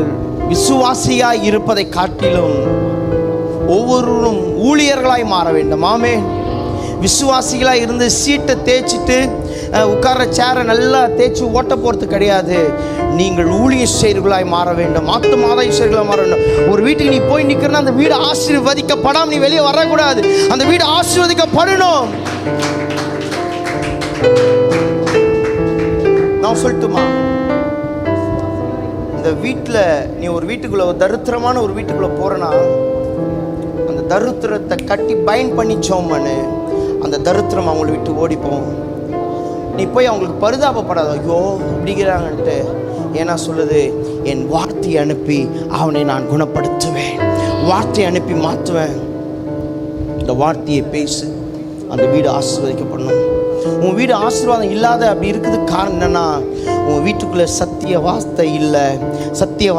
நீங்கள் விசுவாசியாய் இருப்பதை காட்டிலும் ஒவ்வொருவரும் ஊழியர்களாய் மாற வேண்டும். ஆமென். விசுவாசிகளாக இருந்து சீட்டை தேய்ச்சிட்டு உட்கார்ற சேரை நல்லா தேய்ச்சி ஓட்ட போகிறது கிடையாது. நீங்கள் ஊழிய செய்கிறவர்களாய் மாற வேண்டும். ஆத்துமாதாய்ச்சர்களாக மாற வேண்டும். ஒரு வீட்டுக்கு நீ போய் நிற்கிறனா அந்த வீடு ஆசீர்வதிக்கப்படாமல் நீ வெளியே வரக்கூடாது. அந்த வீடு ஆசீர்வதிக்கப்படணும். நான் சொல்லட்டுமா, இந்த வீட்டில் நீ ஒரு வீட்டுக்குள்ளே, ஒரு தரித்திரமான ஒரு வீட்டுக்குள்ளே போகிறனா, அந்த தரித்திரத்தை கட்டி பைண்ட் பண்ணி சோமனு அந்த தரித்திரம் அவங்களை விட்டு ஓடிப்போம். நீ போய் அவங்களுக்கு பரிதாபப்படாத, ஐயோ அப்படிங்கிறாங்கன்ட்டு. ஏன்னா சொல்லுது, என் வார்த்தையை அனுப்பி அவனை நான் குணப்படுத்துவேன், வார்த்தையை அனுப்பி மாற்றுவேன். இந்த வார்த்தையை பேசு, அந்த வீடு ஆசீர்வதிக்கப்படணும். உன் வீடு ஆசீர்வாதம் இல்லாத அப்படி இருக்குது காரணம் என்னன்னா, உன் வீட்டுக்குள்ளே சத்திய வார்த்தை இல்லை, சத்திய